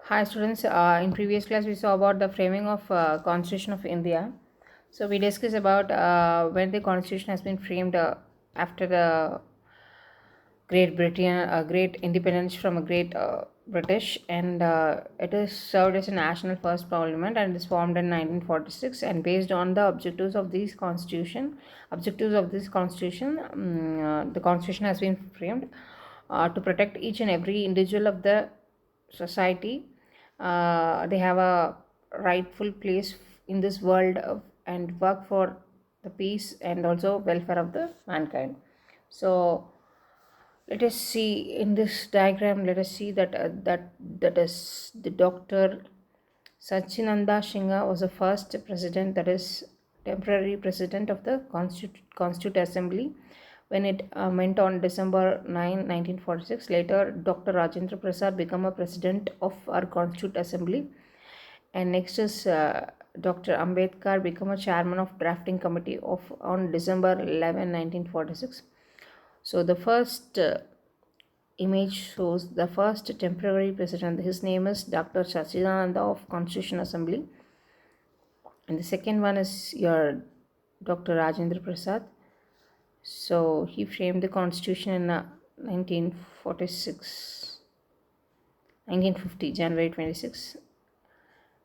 Hi students, in previous class we saw about the framing of Constitution of India. So we discussed about when the Constitution has been framed after the Great Britain, great independence from a great British, and it is served as a national first parliament and is formed in 1946. And based on the objectives of this constitution, the constitution has been framed to protect each and every individual of the society. They have a rightful place in this world and work for the peace and also welfare of the mankind. So let us see in this diagram. Let us see that is the Dr. Sachinanda Singha was the first president, that is temporary president of the Constituent Assembly when it went on December 9, 1946. Later, Dr. Rajendra Prasad became a president of our Constituent Assembly, and next is Dr. Ambedkar became a chairman of drafting committee of on December 11, 1946. So the first image shows the first temporary president. His name is Dr. Sachidananda of Constitution Assembly, and the second one is your Dr. Rajendra Prasad. So he framed the constitution in 1946, 1950, January 26.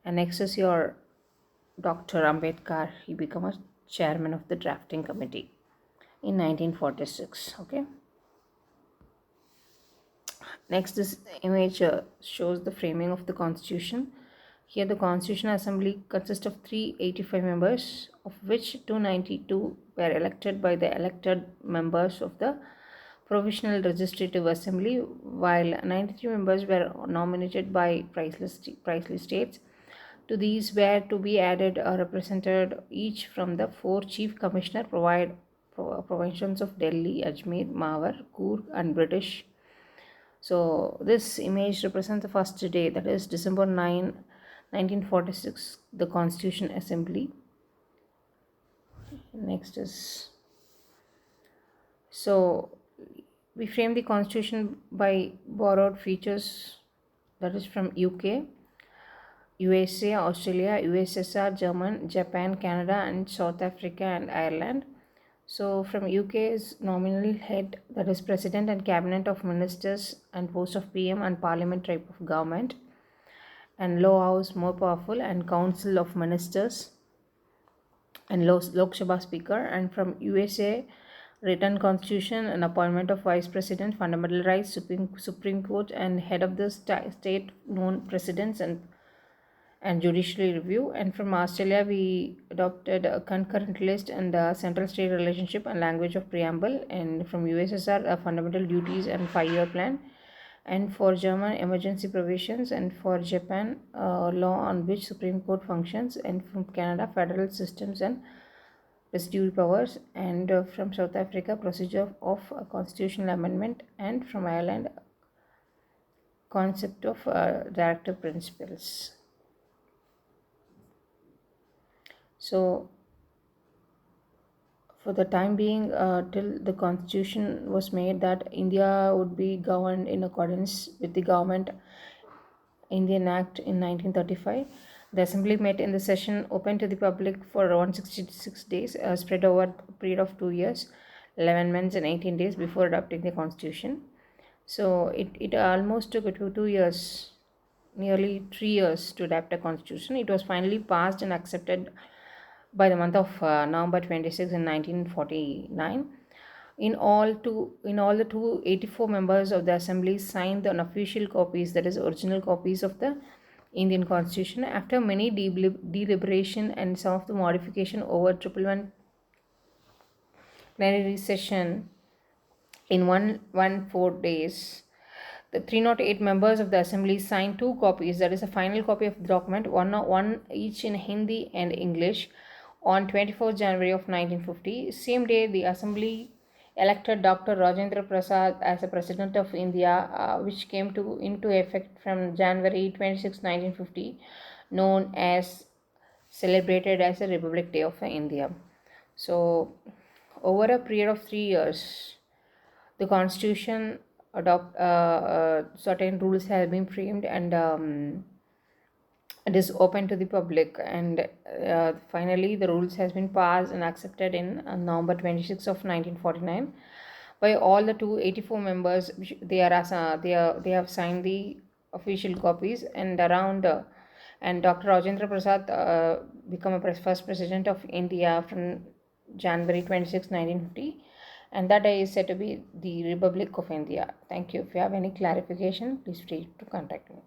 And next is your Dr. Ambedkar. He became a chairman of the drafting committee in 1946. Okay. Next, this image shows the framing of the constitution. Here, the Constitutional Assembly consists of 385 members, of which 292 were elected by the elected members of the Provisional Legislative Assembly, while 93 members were nominated by priceless states. To these were to be added a representative each from the four chief commissioner provincials of Delhi, Ajmer, Mawar, Coorg, and British. So this image represents the first day, that is December 9, 1946, the Constitution Assembly. Next is, so we frame the constitution by borrowed features, that is from UK, USA, Australia, USSR, German, Japan, Canada, and South Africa and Ireland. So from UK's nominal head, that is president and cabinet of ministers and post of PM and parliament type of government, and low house more powerful, and council of ministers and Lok Sabha speaker. And from USA, written constitution and appointment of vice president, fundamental rights, Supreme Court, and head of the state known presidents and judiciary review. And from Australia, we adopted a concurrent list and central state relationship and language of preamble. And from USSR, fundamental duties and 5-year plan. And for German, emergency provisions. And for Japan, law on which Supreme Court functions. And from Canada, federal systems and residual powers. And from South Africa, procedure of constitutional amendment. And from Ireland, concept of directive principles. So for the time being, till the constitution was made, that India would be governed in accordance with the Government Indian Act in 1935. The assembly met in the session open to the public for 166 days, spread over a period of 2 years, 11 months and 18 days before adopting the constitution. So it almost took 2 years, nearly 3 years to adapt a constitution. It was finally passed and accepted by the month of November 26 in 1949. In all, the 284 members of the assembly signed the unofficial copies, that is, original copies of the Indian Constitution. After many deliberation and some of the modification over 111 plenary session in 114 days, the 308 members of the assembly signed two copies, that is, a final copy of the document, one each in Hindi and English, on 24th January of 1950. Same day, the assembly elected Dr. Rajendra Prasad as a president of India, which came into effect from January 26, 1950, known as celebrated as a Republic Day of India. So over a period of 3 years, the constitution adopt certain rules have been framed, and it is open to the public. And finally the rules has been passed and accepted in November 26th of 1949 by all the 284 members. They have signed the official copies, and around and Dr. Rajendra Prasad become a first president of India from January 26, 1950, and that day is said to be the Republic of India. Thank you. If you have any clarification, please free to contact me.